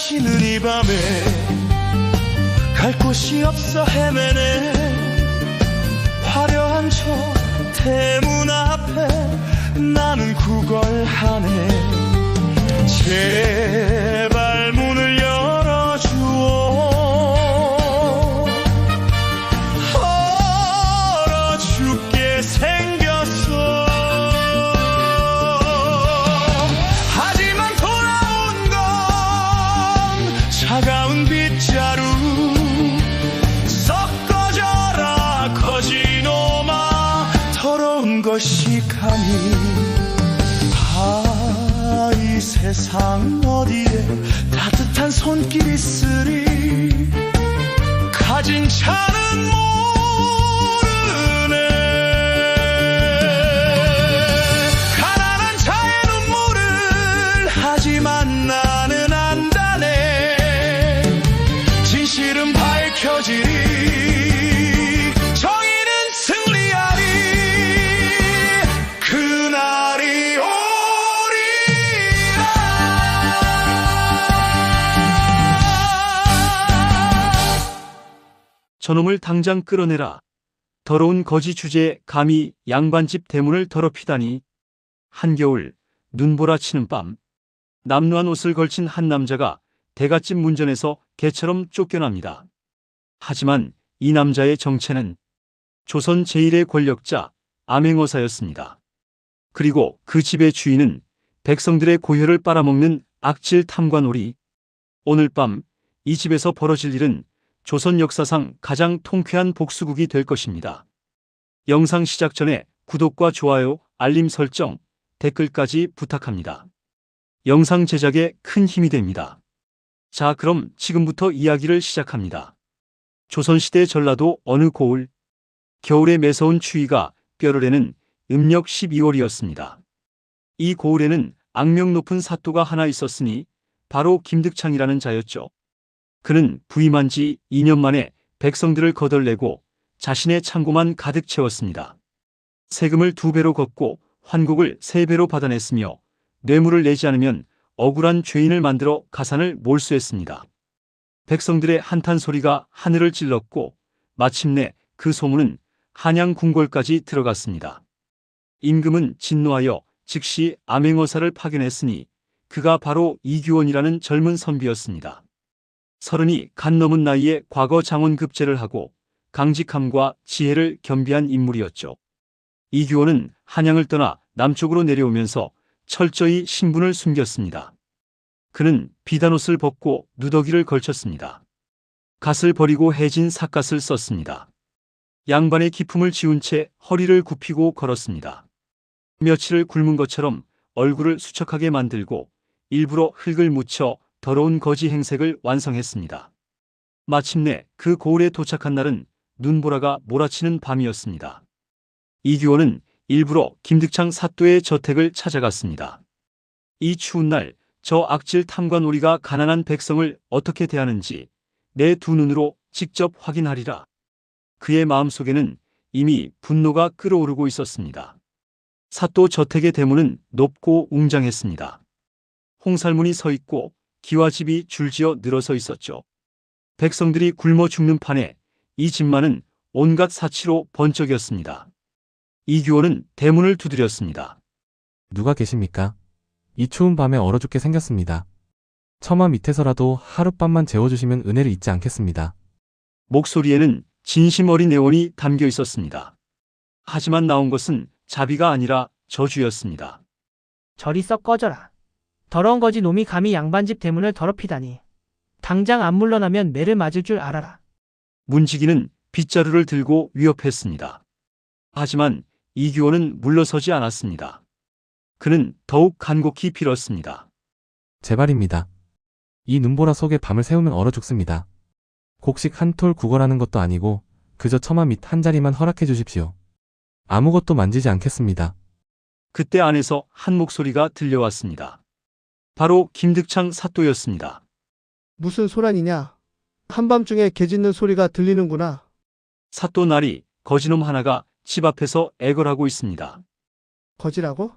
마시는 이 밤에 갈 곳이 없어 헤매네. 화려한 저 대문 앞에 나는 구걸하네. 제발 문을 열어주오. 얼어 죽게 생겼어. 하지만 돌아온 건 차가운 빗자루. 섞어져라 거지놈아. 더러운 것이 감히 이 세상 어디에 따뜻한 손길 있으리. 가진 자는 모르네. 가난한 자의 눈물을 하지만 나는 안다네. 진실은 밝혀지리. 정의는 승리하리. 그날이 저놈을 당장 끌어내라. 더러운 거지 주제에 감히 양반집 대문을 더럽히다니. 한겨울 눈보라치는 밤, 남루한 옷을 걸친 한 남자가 대갓집 문전에서 개처럼 쫓겨납니다. 하지만 이 남자의 정체는 조선 제1의 권력자 암행어사였습니다. 그리고 그 집의 주인은 백성들의 고혈을 빨아먹는 악질 탐관오리. 오늘 밤 이 집에서 벌어질 일은 조선 역사상 가장 통쾌한 복수극이 될 것입니다. 영상 시작 전에 구독과 좋아요, 알림 설정, 댓글까지 부탁합니다. 영상 제작에 큰 힘이 됩니다. 자, 그럼 지금부터 이야기를 시작합니다. 조선시대 전라도 어느 고을, 겨울의 매서운 추위가 뼈를 애는 음력 12월이었습니다. 이 고을에는 악명 높은 사또가 하나 있었으니 바로 김득창이라는 자였죠. 그는 부임한 지 2년 만에 백성들을 거덜내고 자신의 창고만 가득 채웠습니다. 세금을 2배로 걷고 환곡을 3배로 받아냈으며 뇌물을 내지 않으면 억울한 죄인을 만들어 가산을 몰수했습니다. 백성들의 한탄 소리가 하늘을 찔렀고 마침내 그 소문은 한양 궁궐까지 들어갔습니다. 임금은 진노하여 즉시 암행어사를 파견했으니 그가 바로 이규원이라는 젊은 선비였습니다. 30이 간 넘은 나이에 과거 장원급제를 하고 강직함과 지혜를 겸비한 인물이었죠. 이규원은 한양을 떠나 남쪽으로 내려오면서 철저히 신분을 숨겼습니다. 그는 비단옷을 벗고 누더기를 걸쳤습니다. 갓을 버리고 해진 삿갓을 썼습니다. 양반의 기품을 지운 채 허리를 굽히고 걸었습니다. 며칠을 굶은 것처럼 얼굴을 수척하게 만들고 일부러 흙을 묻혀 더러운 거지 행색을 완성했습니다. 마침내 그 고을에 도착한 날은 눈보라가 몰아치는 밤이었습니다. 이규원은 일부러 김득창 사또의 저택을 찾아갔습니다. 이 추운 날 저 악질 탐관오리가 가난한 백성을 어떻게 대하는지 내 두 눈으로 직접 확인하리라. 그의 마음속에는 이미 분노가 끓어오르고 있었습니다. 사또 저택의 대문은 높고 웅장했습니다. 홍살문이 서 있고 기와집이 줄지어 늘어서 있었죠. 백성들이 굶어 죽는 판에 이 집만은 온갖 사치로 번쩍이었습니다. 이규원은 대문을 두드렸습니다. 누가 계십니까? 이 추운 밤에 얼어 죽게 생겼습니다. 처마 밑에서라도 하룻밤만 재워주시면 은혜를 잊지 않겠습니다. 목소리에는 진심 어린 애원이 담겨 있었습니다. 하지만 나온 것은 자비가 아니라 저주였습니다. 저리 썩 꺼져라. 더러운 거지 놈이 감히 양반집 대문을 더럽히다니. 당장 안 물러나면 매를 맞을 줄 알아라. 문지기는 빗자루를 들고 위협했습니다. 하지만 이규원은 물러서지 않았습니다. 그는 더욱 간곡히 빌었습니다. 제발입니다. 이 눈보라 속에 밤을 새우면 얼어 죽습니다. 곡식 한 톨 구걸하는 것도 아니고 그저 처마 밑 한 자리만 허락해 주십시오. 아무것도 만지지 않겠습니다. 그때 안에서 한 목소리가 들려왔습니다. 바로 김득창 사또였습니다. 무슨 소란이냐? 한밤중에 개 짖는 소리가 들리는구나. 사또 날이 거지놈 하나가 집 앞에서 애걸하고 있습니다. 거지라고?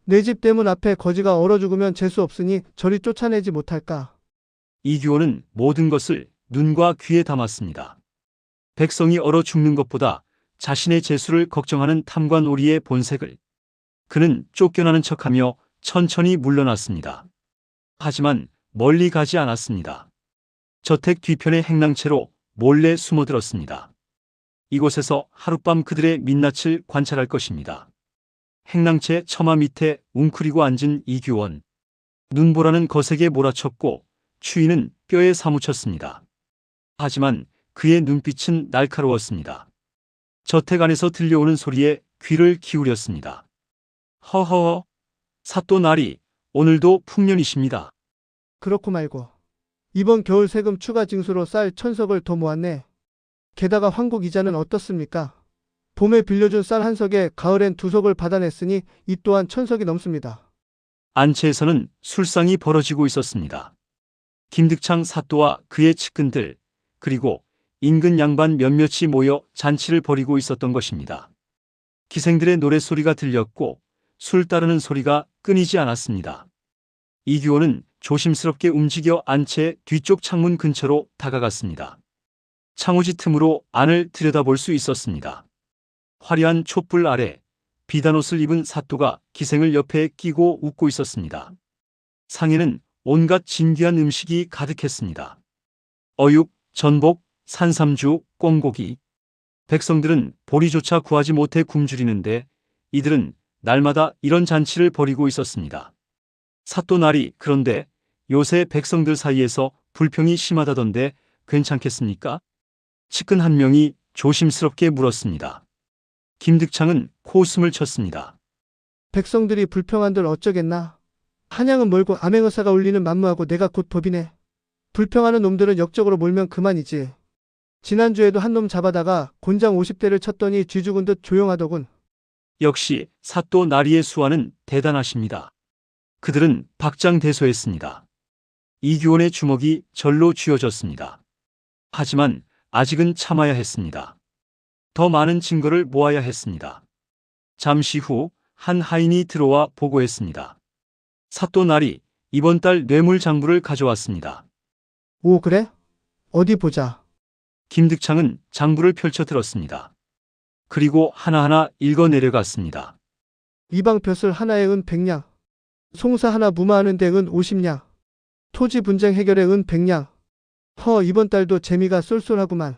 내 집 대문 앞에 거지가 얼어 죽으면 재수 없으니 저리 쫓아내지 못할까. 이규호는 모든 것을 눈과 귀에 담았습니다. 백성이 얼어 죽는 것보다 자신의 재수를 걱정하는 탐관오리의 본색을 그는 쫓겨나는 척하며 천천히 물러났습니다. 하지만 멀리 가지 않았습니다. 저택 뒤편의 행랑채로 몰래 숨어들었습니다. 이곳에서 하룻밤 그들의 민낯을 관찰할 것입니다. 행랑채 처마 밑에 웅크리고 앉은 이규원. 눈보라는 거세게 몰아쳤고 추위는 뼈에 사무쳤습니다. 하지만 그의 눈빛은 날카로웠습니다. 저택 안에서 들려오는 소리에 귀를 기울였습니다. 허허허, 사또 나리, 오늘도 풍년이십니다. 그렇고 말고. 이번 겨울 세금 추가 징수로 쌀 1000석을 더 모았네. 게다가 황국 이자는 어떻습니까? 봄에 빌려준 쌀 한 석에 가을엔 2석을 받아냈으니 이 또한 1000석이 넘습니다. 안채에서는 술상이 벌어지고 있었습니다. 김득창 사또와 그의 측근들, 그리고 인근 양반 몇몇이 모여 잔치를 벌이고 있었던 것입니다. 기생들의 노랫소리가 들렸고 술 따르는 소리가 끊이지 않았습니다. 이규호는 조심스럽게 움직여 안채 뒤쪽 창문 근처로 다가갔습니다. 창호지 틈으로 안을 들여다볼 수 있었습니다. 화려한 촛불 아래 비단 옷을 입은 사또가 기생을 옆에 끼고 웃고 있었습니다. 상에는 온갖 진귀한 음식이 가득했습니다. 어육, 전복, 산삼주, 꽁고기. 백성들은 보리조차 구하지 못해 굶주리는데 이들은 날마다 이런 잔치를 벌이고 있었습니다. 사또 나리, 그런데 요새 백성들 사이에서 불평이 심하다던데 괜찮겠습니까? 측근 한 명이 조심스럽게 물었습니다. 김득창은 코웃음을 쳤습니다. 백성들이 불평한들 어쩌겠나. 한양은 멀고 암행어사가 울리는 만무하고 내가 곧 법이네. 불평하는 놈들은 역적으로 몰면 그만이지. 지난주에도 한 놈 잡아다가 곤장 50대를 쳤더니 쥐 죽은 듯 조용하더군. 역시 사또 나리의 수완은 대단하십니다. 그들은 박장대소했습니다. 이규원의 주먹이 절로 쥐어졌습니다. 하지만 아직은 참아야 했습니다. 더 많은 증거를 모아야 했습니다. 잠시 후 한 하인이 들어와 보고했습니다. 사또 나리, 이번 달 뇌물 장부를 가져왔습니다. 오, 그래? 어디 보자. 김득창은 장부를 펼쳐 들었습니다. 그리고 하나하나 읽어 내려갔습니다. 이방벼슬 하나에 은 100냥. 송사 하나 무마하는 데 은 50냥. 토지 분쟁 해결에 은 100냥. 이번 달도 재미가 쏠쏠하구만.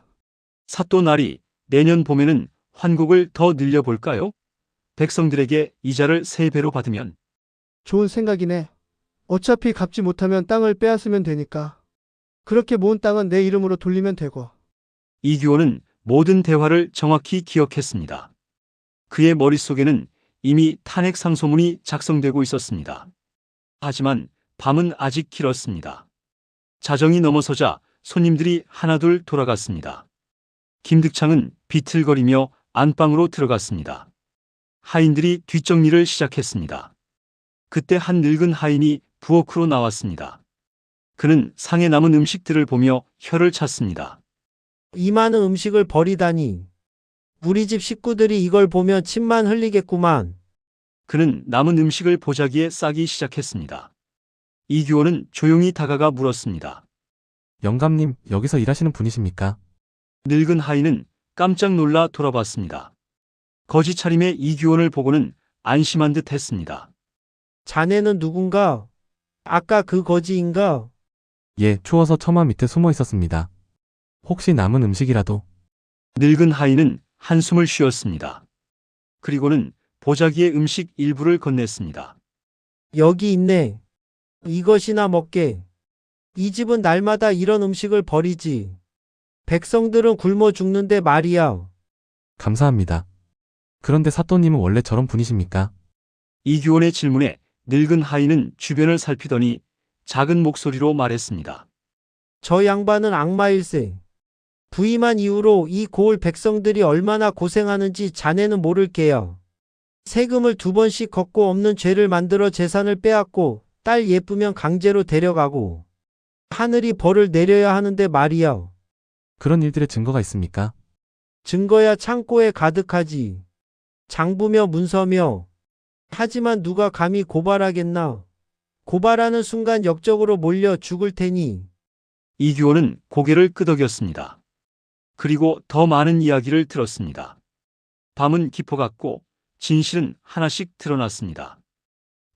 사또 나리, 내년 봄에는 환국을 더 늘려볼까요? 백성들에게 이자를 3배로 받으면. 좋은 생각이네. 어차피 갚지 못하면 땅을 빼앗으면 되니까. 그렇게 모은 땅은 내 이름으로 돌리면 되고. 이규호는 모든 대화를 정확히 기억했습니다. 그의 머릿속에는 이미 탄핵 상소문이 작성되고 있었습니다. 하지만 밤은 아직 길었습니다. 자정이 넘어서자 손님들이 하나둘 돌아갔습니다. 김득창은 비틀거리며 안방으로 들어갔습니다. 하인들이 뒷정리를 시작했습니다. 그때 한 늙은 하인이 부엌으로 나왔습니다. 그는 상에 남은 음식들을 보며 혀를 찼습니다. 이 많은 음식을 버리다니. 우리 집 식구들이 이걸 보면 침만 흘리겠구만. 그는 남은 음식을 보자기에 싸기 시작했습니다. 이규호는 조용히 다가가 물었습니다. 영감님, 여기서 일하시는 분이십니까? 늙은 하인은 깜짝 놀라 돌아봤습니다. 거지 차림의 이규원을 보고는 안심한 듯 했습니다. 자네는 누군가? 아까 그 거지인가? 예, 추워서 처마 밑에 숨어 있었습니다. 혹시 남은 음식이라도? 늙은 하인은 한숨을 쉬었습니다. 그리고는 보자기에 음식 일부를 건넸습니다. 여기 있네. 이것이나 먹게. 이 집은 날마다 이런 음식을 버리지. 백성들은 굶어 죽는데 말이야. 감사합니다. 그런데 사또님은 원래 저런 분이십니까? 이규원의 질문에 늙은 하인은 주변을 살피더니 작은 목소리로 말했습니다. 저 양반은 악마일세. 부임한 이후로 이 고을 백성들이 얼마나 고생하는지 자네는 모를게요. 세금을 2번씩 걷고 없는 죄를 만들어 재산을 빼앗고 딸 예쁘면 강제로 데려가고 하늘이 벌을 내려야 하는데 말이야. 그런 일들의 증거가 있습니까? 증거야 창고에 가득하지. 장부며 문서며 하지만 누가 감히 고발하겠나? 고발하는 순간 역적으로 몰려 죽을 테니. 이규호는 고개를 끄덕였습니다. 그리고 더 많은 이야기를 들었습니다. 밤은 깊어갔고 진실은 하나씩 드러났습니다.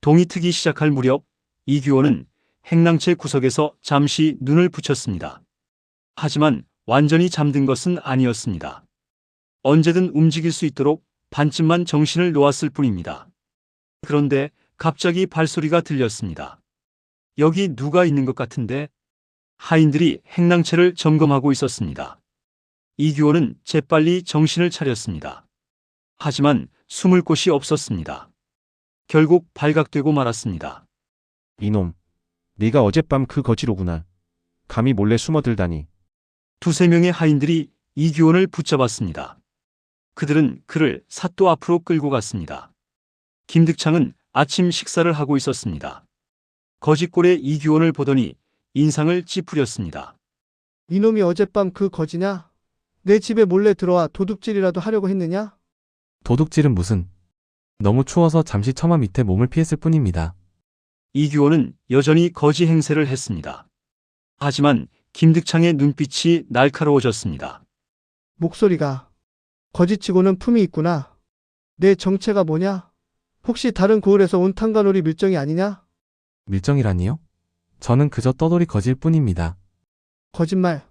동이 트기 시작할 무렵 이규호는 행랑채 구석에서 잠시 눈을 붙였습니다. 하지만 완전히 잠든 것은 아니었습니다. 언제든 움직일 수 있도록 반쯤만 정신을 놓았을 뿐입니다. 그런데 갑자기 발소리가 들렸습니다. 여기 누가 있는 것 같은데? 하인들이 행랑채를 점검하고 있었습니다. 이규호는 재빨리 정신을 차렸습니다. 하지만 숨을 곳이 없었습니다. 결국 발각되고 말았습니다. 이놈, 네가 어젯밤 그 거지로구나. 감히 몰래 숨어들다니. 두세 명의 하인들이 이규호를 붙잡았습니다. 그들은 그를 사또 앞으로 끌고 갔습니다. 김득창은 아침 식사를 하고 있었습니다. 거짓골의 이규호를 보더니 인상을 찌푸렸습니다. 이놈이 어젯밤 그 거지냐? 내 집에 몰래 들어와 도둑질이라도 하려고 했느냐? 도둑질은 무슨. 너무 추워서 잠시 처마 밑에 몸을 피했을 뿐입니다. 이규호는 여전히 거지 행세를 했습니다. 하지만 김득창의 눈빛이 날카로워졌습니다. 목소리가 거지치고는 품이 있구나. 내 정체가 뭐냐? 혹시 다른 고을에서 온 탕가놀이 밀정이 아니냐? 밀정이라니요? 저는 그저 떠돌이 거지일 뿐입니다. 거짓말.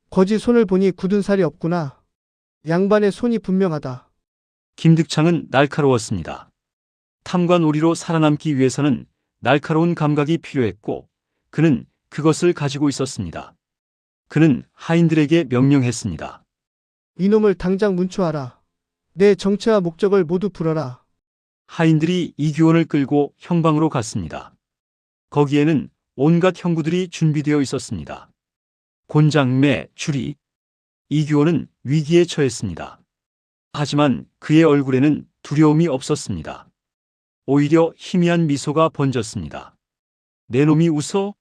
거지 손을 보니 굳은 살이 없구나. 양반의 손이 분명하다. 김득창은 날카로웠습니다. 탐관오리로 살아남기 위해서는 날카로운 감각이 필요했고 그는 그것을 가지고 있었습니다. 그는 하인들에게 명령했습니다. 이놈을 당장 문초하라. 내 정체와 목적을 모두 풀어라. 하인들이 이규원을 끌고 형방으로 갔습니다. 거기에는 온갖 형구들이 준비되어 있었습니다. 곤장매, 주리. 이규원은 위기에 처했습니다. 하지만 그의 얼굴에는 두려움이 없었습니다. 오히려 희미한 미소가 번졌습니다. 내 놈이 웃어?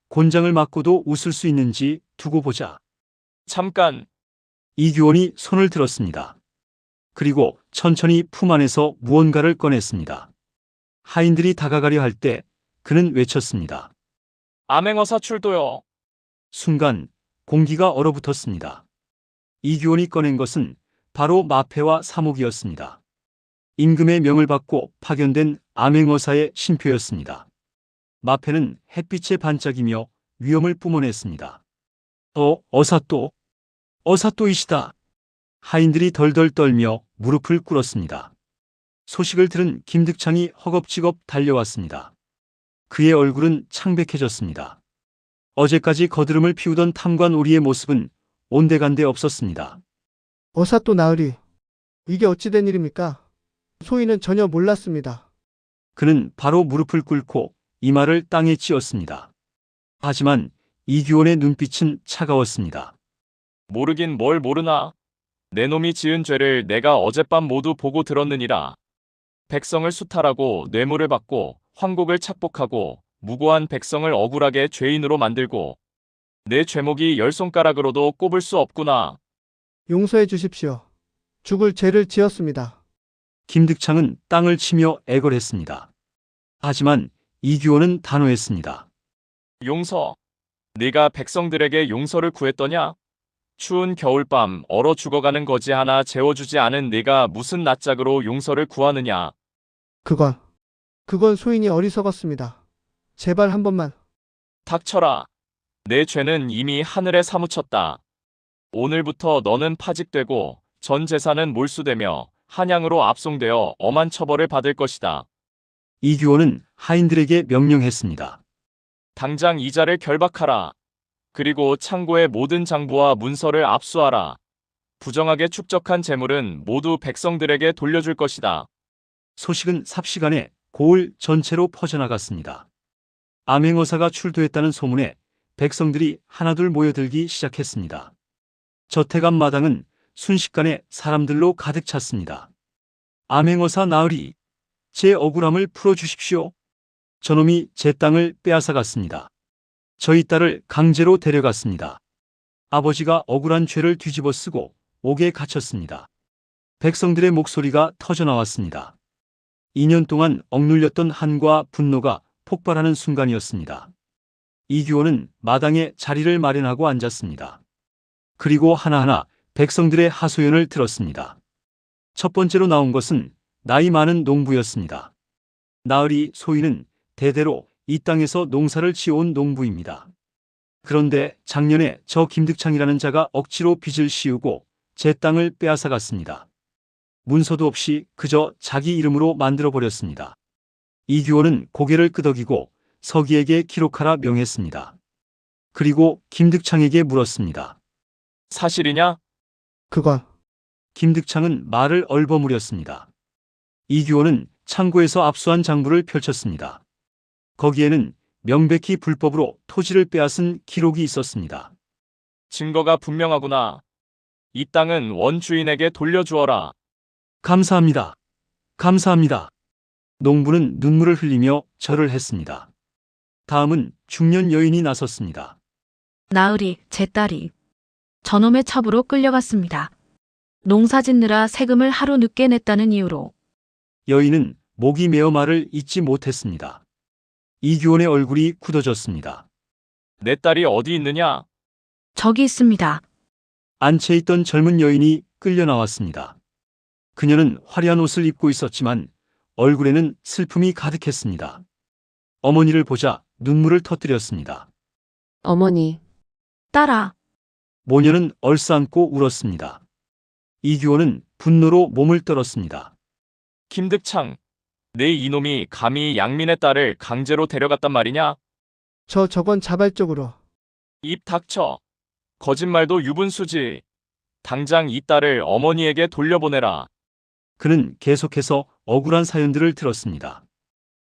곤장을 맞고도 웃을 수 있는지 두고 보자. 잠깐. 이규원이 손을 들었습니다. 그리고 천천히 품 안에서 무언가를 꺼냈습니다. 하인들이 다가가려 할 때 그는 외쳤습니다. 암행어사 출도요. 순간 공기가 얼어붙었습니다. 이규원이 꺼낸 것은 바로 마패와 사목이었습니다. 임금의 명을 받고 파견된 암행어사의 신표였습니다. 마패는 햇빛에 반짝이며 위엄을 뿜어냈습니다. 어사또! 어사또이시다! 하인들이 덜덜 떨며 무릎을 꿇었습니다. 소식을 들은 김득창이 허겁지겁 달려왔습니다. 그의 얼굴은 창백해졌습니다. 어제까지 거드름을 피우던 탐관 오리의 모습은 온데간데 없었습니다. 어사또 나으리. 이게 어찌된 일입니까? 소인은 전혀 몰랐습니다. 그는 바로 무릎을 꿇고 이마를 땅에 찧었습니다. 하지만 이규원의 눈빛은 차가웠습니다. 모르긴 뭘 모르나. 내 놈이 지은 죄를 내가 어젯밤 모두 보고 들었느니라. 백성을 수탈하고 뇌물을 받고 황국을 착복하고 무고한 백성을 억울하게 죄인으로 만들고 내 죄목이 10손가락으로도 꼽을 수 없구나. 용서해 주십시오. 죽을 죄를 지었습니다. 김득창은 땅을 치며 애걸했습니다. 하지만 이규원은 단호했습니다. 용서. 네가 백성들에게 용서를 구했더냐? 추운 겨울밤 얼어 죽어가는 거지 하나 재워주지 않은 네가 무슨 낯짝으로 용서를 구하느냐. 그건 소인이 어리석었습니다. 제발 한 번만. 닥쳐라. 내 죄는 이미 하늘에 사무쳤다. 오늘부터 너는 파직되고 전 재산은 몰수되며 한양으로 압송되어 엄한 처벌을 받을 것이다. 이규원은 하인들에게 명령했습니다. 당장 이자를 결박하라. 그리고 창고의 모든 장부와 문서를 압수하라. 부정하게 축적한 재물은 모두 백성들에게 돌려줄 것이다. 소식은 삽시간에 고을 전체로 퍼져나갔습니다. 암행어사가 출도했다는 소문에 백성들이 하나둘 모여들기 시작했습니다. 저택 앞 마당은 순식간에 사람들로 가득 찼습니다. 암행어사 나으리, 제 억울함을 풀어주십시오. 저놈이 제 땅을 빼앗아갔습니다. 저희 딸을 강제로 데려갔습니다. 아버지가 억울한 죄를 뒤집어 쓰고 옥에 갇혔습니다. 백성들의 목소리가 터져나왔습니다. 2년 동안 억눌렸던 한과 분노가 폭발하는 순간이었습니다. 이규호는 마당에 자리를 마련하고 앉았습니다. 그리고 하나하나 백성들의 하소연을 들었습니다. 첫 번째로 나온 것은 나이 많은 농부였습니다. 나으리 소인은 대대로 이 땅에서 농사를 지어온 농부입니다. 그런데 작년에 저 김득창이라는 자가 억지로 빚을 씌우고 제 땅을 빼앗아 갔습니다. 문서도 없이 그저 자기 이름으로 만들어버렸습니다. 이규호는 고개를 끄덕이고 서기에게 기록하라 명했습니다. 그리고 김득창에게 물었습니다. 사실이냐? 그건 김득창은 말을 얼버무렸습니다. 이규호는 창고에서 압수한 장부를 펼쳤습니다. 거기에는 명백히 불법으로 토지를 빼앗은 기록이 있었습니다. 증거가 분명하구나. 이 땅은 원주인에게 돌려주어라. 감사합니다. 감사합니다. 농부는 눈물을 흘리며 절을 했습니다. 다음은 중년 여인이 나섰습니다. 나으리, 제 딸이 저놈의 첩으로 끌려갔습니다. 농사 짓느라 세금을 하루 늦게 냈다는 이유로. 여인은 목이 메어 말을 잇지 못했습니다. 이규원의 얼굴이 굳어졌습니다. 내 딸이 어디 있느냐? 저기 있습니다. 안채 있던 젊은 여인이 끌려 나왔습니다. 그녀는 화려한 옷을 입고 있었지만 얼굴에는 슬픔이 가득했습니다. 어머니를 보자 눈물을 터뜨렸습니다. 어머니, 딸아, 모녀는 얼싸안고 울었습니다. 이규호는 분노로 몸을 떨었습니다. 김득창, 내 이놈이 감히 양민의 딸을 강제로 데려갔단 말이냐? 저건 자발적으로. 입 닥쳐. 거짓말도 유분수지. 당장 이 딸을 어머니에게 돌려보내라. 그는 계속해서 억울한 사연들을 들었습니다.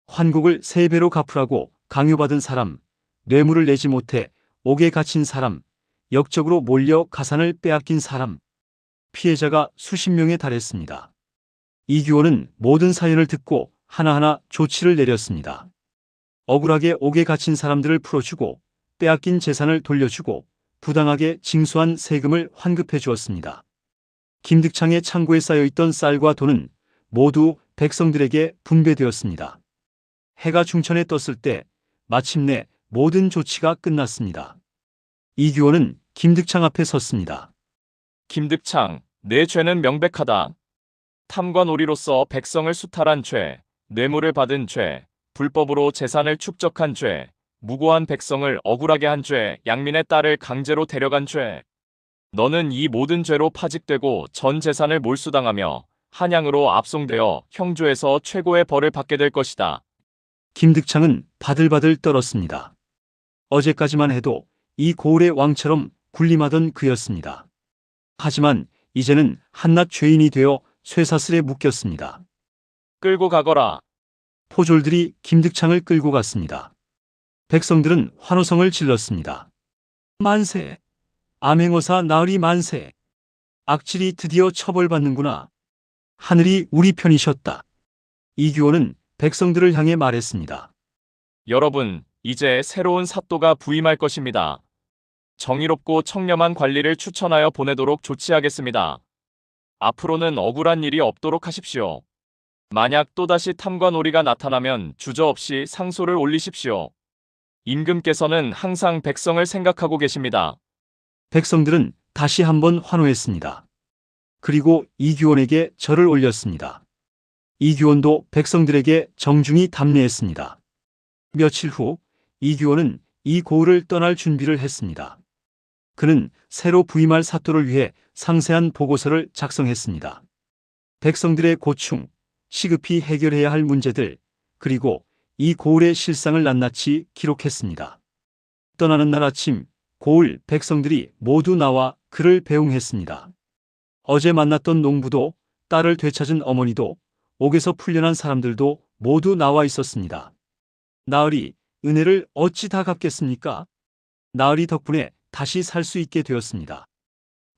환국을 3배로 갚으라고 강요받은 사람, 뇌물을 내지 못해 옥에 갇힌 사람, 역적으로 몰려 가산을 빼앗긴 사람, 피해자가 수십 명에 달했습니다. 이규호는 모든 사연을 듣고 하나하나 조치를 내렸습니다. 억울하게 옥에 갇힌 사람들을 풀어주고 빼앗긴 재산을 돌려주고 부당하게 징수한 세금을 환급해 주었습니다. 김득창의 창고에 쌓여있던 쌀과 돈은 모두 백성들에게 분배되었습니다. 해가 중천에 떴을 때 마침내 모든 조치가 끝났습니다. 이규호는 김득창 앞에 섰습니다. 김득창, 내 죄는 명백하다. 탐과 놀이로서 백성을 수탈한 죄, 뇌물을 받은 죄, 불법으로 재산을 축적한 죄, 무고한 백성을 억울하게 한 죄, 양민의 딸을 강제로 데려간 죄. 너는 이 모든 죄로 파직되고 전 재산을 몰수당하며 한양으로 압송되어 형조에서 최고의 벌을 받게 될 것이다. 김득창은 바들바들 떨었습니다. 어제까지만 해도 이 고을의 왕처럼 군림하던 그였습니다. 하지만 이제는 한낱 죄인이 되어 쇠사슬에 묶였습니다. 끌고 가거라. 포졸들이 김득창을 끌고 갔습니다. 백성들은 환호성을 질렀습니다. 만세! 암행어사 나으리 만세! 악질이 드디어 처벌받는구나. 하늘이 우리 편이셨다. 이규호는 백성들을 향해 말했습니다. 여러분, 이제 새로운 사또가 부임할 것입니다. 정의롭고 청렴한 관리를 추천하여 보내도록 조치하겠습니다. 앞으로는 억울한 일이 없도록 하십시오. 만약 또다시 탐과 놀이가 나타나면 주저없이 상소를 올리십시오. 임금께서는 항상 백성을 생각하고 계십니다. 백성들은 다시 한번 환호했습니다. 그리고 이규원에게 절을 올렸습니다. 이규원도 백성들에게 정중히 답례했습니다. 며칠 후 이규원은 이 고을을 떠날 준비를 했습니다. 그는 새로 부임할 사또를 위해 상세한 보고서를 작성했습니다. 백성들의 고충, 시급히 해결해야 할 문제들, 그리고 이 고을의 실상을 낱낱이 기록했습니다. 떠나는 날 아침 고을 백성들이 모두 나와 그를 배웅했습니다. 어제 만났던 농부도 딸을 되찾은 어머니도 옥에서 풀려난 사람들도 모두 나와 있었습니다. 나으리, 은혜를 어찌 다 갚겠습니까? 나으리 덕분에 다시 살 수 있게 되었습니다.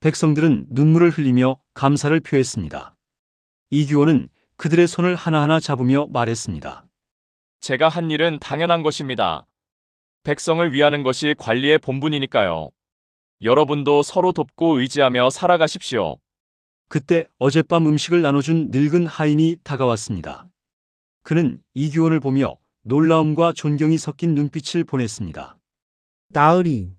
백성들은 눈물을 흘리며 감사를 표했습니다. 이규호는 그들의 손을 하나하나 잡으며 말했습니다. 제가 한 일은 당연한 것입니다. 백성을 위하는 것이 관리의 본분이니까요. 여러분도 서로 돕고 의지하며 살아가십시오. 그때 어젯밤 음식을 나눠준 늙은 하인이 다가왔습니다. 그는 이규원을 보며 놀라움과 존경이 섞인 눈빛을 보냈습니다. 나으리.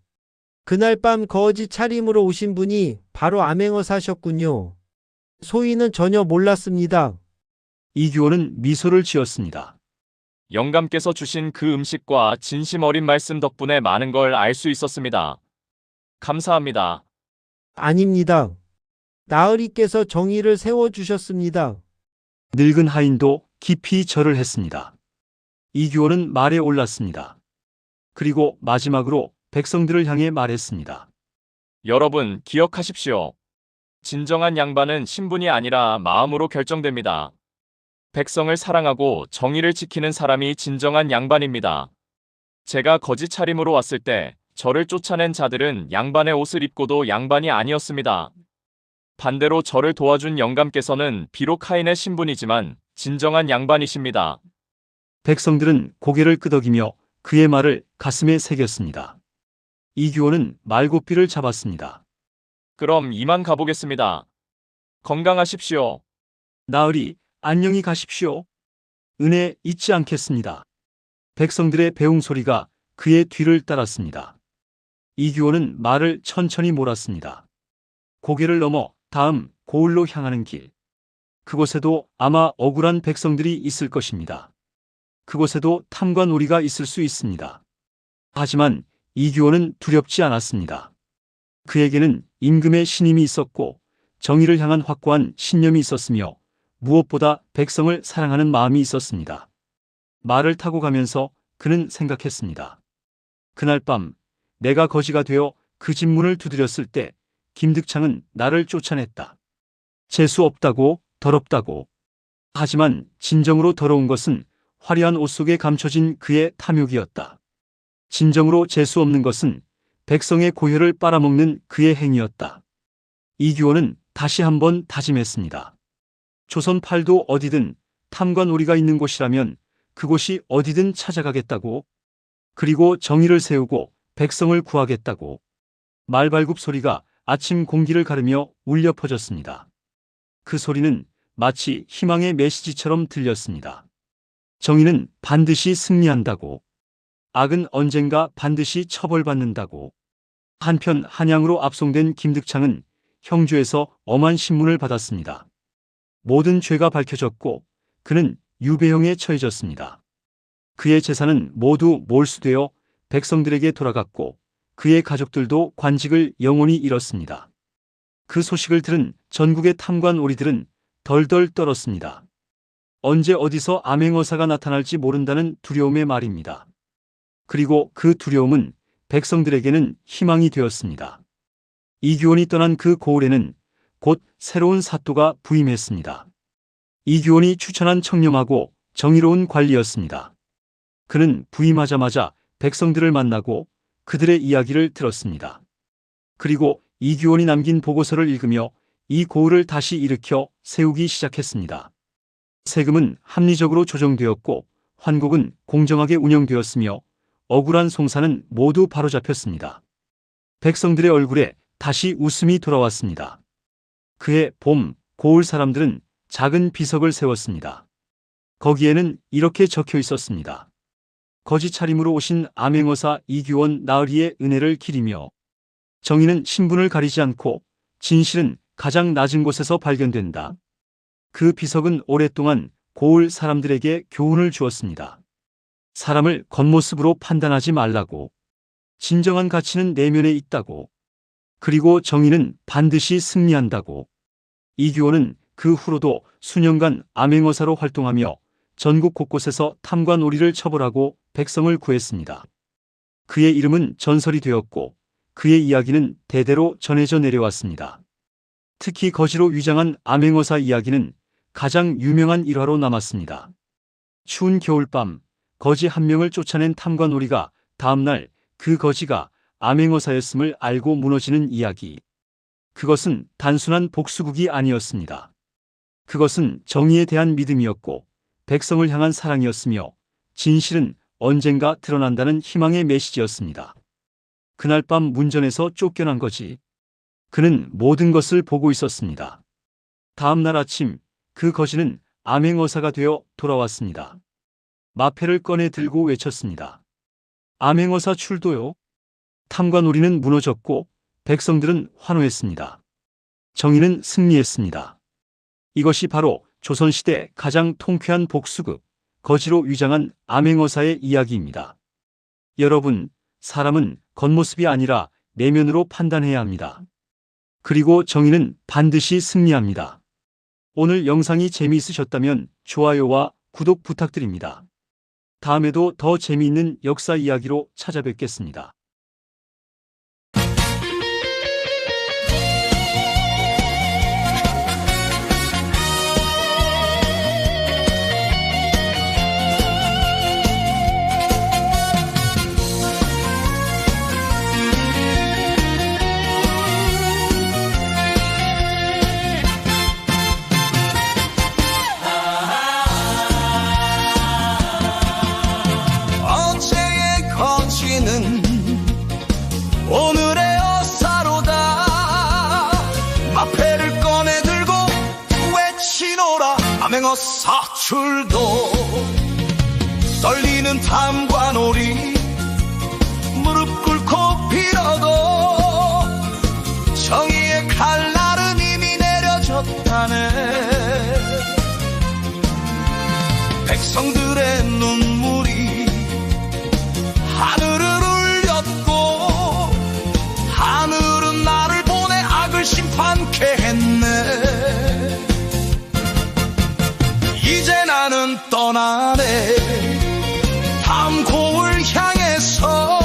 그날 밤 거지 차림으로 오신 분이 바로 암행어사셨군요. 소희는 전혀 몰랐습니다. 이규원은 미소를 지었습니다. 영감께서 주신 그 음식과 진심 어린 말씀 덕분에 많은 걸 알 수 있었습니다. 감사합니다. 아닙니다. 나으리께서 정의를 세워주셨습니다. 늙은 하인도 깊이 절을 했습니다. 이규원은 말에 올랐습니다. 그리고 마지막으로 백성들을 향해 말했습니다. 여러분, 기억하십시오. 진정한 양반은 신분이 아니라 마음으로 결정됩니다. 백성을 사랑하고 정의를 지키는 사람이 진정한 양반입니다. 제가 거짓 차림으로 왔을 때 저를 쫓아낸 자들은 양반의 옷을 입고도 양반이 아니었습니다. 반대로 저를 도와준 영감께서는 비록 하인의 신분이지만 진정한 양반이십니다. 백성들은 고개를 끄덕이며 그의 말을 가슴에 새겼습니다. 이규원은 말고삐를 잡았습니다. 그럼 이만 가보겠습니다. 건강하십시오. 나으리, 안녕히 가십시오. 은혜 잊지 않겠습니다. 백성들의 배웅 소리가 그의 뒤를 따랐습니다. 이규원은 말을 천천히 몰았습니다. 고개를 넘어 다음 고을로 향하는 길. 그곳에도 아마 억울한 백성들이 있을 것입니다. 그곳에도 탐관 오리가 있을 수 있습니다. 하지만 이규원은 두렵지 않았습니다. 그에게는 임금의 신임이 있었고 정의를 향한 확고한 신념이 있었으며 무엇보다 백성을 사랑하는 마음이 있었습니다. 말을 타고 가면서 그는 생각했습니다. 그날 밤 내가 거지가 되어 그 집 문을 두드렸을 때 김득창은 나를 쫓아냈다. 재수 없다고, 더럽다고. 하지만 진정으로 더러운 것은 화려한 옷 속에 감춰진 그의 탐욕이었다. 진정으로 재수 없는 것은 백성의 고혈을 빨아먹는 그의 행위였다. 이규원은 다시 한번 다짐했습니다. 조선 팔도 어디든 탐관 오리가 있는 곳이라면 그곳이 어디든 찾아가겠다고. 그리고 정의를 세우고 백성을 구하겠다고. 말발굽 소리가 아침 공기를 가르며 울려 퍼졌습니다. 그 소리는 마치 희망의 메시지처럼 들렸습니다. 정의는 반드시 승리한다고. 악은 언젠가 반드시 처벌받는다고. 한편 한양으로 압송된 김득창은 형주에서 엄한 신문을 받았습니다. 모든 죄가 밝혀졌고 그는 유배형에 처해졌습니다. 그의 재산은 모두 몰수되어 백성들에게 돌아갔고 그의 가족들도 관직을 영원히 잃었습니다. 그 소식을 들은 전국의 탐관 오리들은 덜덜 떨었습니다. 언제 어디서 암행어사가 나타날지 모른다는 두려움의 말입니다. 그리고 그 두려움은 백성들에게는 희망이 되었습니다. 이규원이 떠난 그 고을에는 곧 새로운 사또가 부임했습니다. 이규원이 추천한 청렴하고 정의로운 관리였습니다. 그는 부임하자마자 백성들을 만나고 그들의 이야기를 들었습니다. 그리고 이규원이 남긴 보고서를 읽으며 이 고을을 다시 일으켜 세우기 시작했습니다. 세금은 합리적으로 조정되었고 환곡은 공정하게 운영되었으며 억울한 송사는 모두 바로잡혔습니다. 백성들의 얼굴에 다시 웃음이 돌아왔습니다. 그해 봄, 고을 사람들은 작은 비석을 세웠습니다. 거기에는 이렇게 적혀 있었습니다. 거짓 차림으로 오신 암행어사 이규원 나으리의 은혜를 기리며 정의는 신분을 가리지 않고 진실은 가장 낮은 곳에서 발견된다. 그 비석은 오랫동안 고을 사람들에게 교훈을 주었습니다. 사람을 겉모습으로 판단하지 말라고. 진정한 가치는 내면에 있다고. 그리고 정의는 반드시 승리한다고. 이규원은 그 후로도 수년간 암행어사로 활동하며 전국 곳곳에서 탐관 오리를 처벌하고 백성을 구했습니다. 그의 이름은 전설이 되었고 그의 이야기는 대대로 전해져 내려왔습니다. 특히 거지로 위장한 암행어사 이야기는 가장 유명한 일화로 남았습니다. 추운 겨울밤 거지 한 명을 쫓아낸 탐관 오리가 다음날 그 거지가 암행어사였음을 알고 무너지는 이야기. 그것은 단순한 복수극이 아니었습니다. 그것은 정의에 대한 믿음이었고 백성을 향한 사랑이었으며 진실은 언젠가 드러난다는 희망의 메시지였습니다. 그날 밤 문전에서 쫓겨난 거지. 그는 모든 것을 보고 있었습니다. 다음 날 아침 그 거지는 암행어사가 되어 돌아왔습니다. 마패를 꺼내 들고 외쳤습니다. 암행어사 출도요. 탐관오리는 무너졌고 백성들은 환호했습니다. 정의는 승리했습니다. 이것이 바로 조선시대 가장 통쾌한 복수극, 거지로 위장한 암행어사의 이야기입니다. 여러분, 사람은 겉모습이 아니라 내면으로 판단해야 합니다. 그리고 정의는 반드시 승리합니다. 오늘 영상이 재미있으셨다면 좋아요와 구독 부탁드립니다. 다음에도 더 재미있는 역사 이야기로 찾아뵙겠습니다. 어제의 거지는 오늘의 어사로다. 마패를 꺼내 들고 외치노라. 암행어사 출도. 떨리는 탐관오리 무릎 꿇고 빌어도 정의의 칼날은 이미 내려졌다네. 백성들의 눈물이 하늘을 울렸고 하늘은 나를 보내 악을 심판케 했네. 이제 나는 떠나네. 탐고을 향해서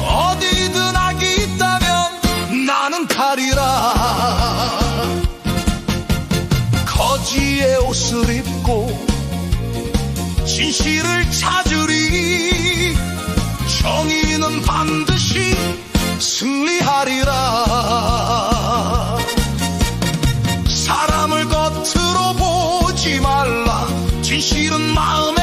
어디든 악이 있다면 나는 가리라. 거지의 옷을 입고 진실을 찾으리. 정의는 반드시 승리하리라. 사람을 겉으로 보지 말라. 진실은 마음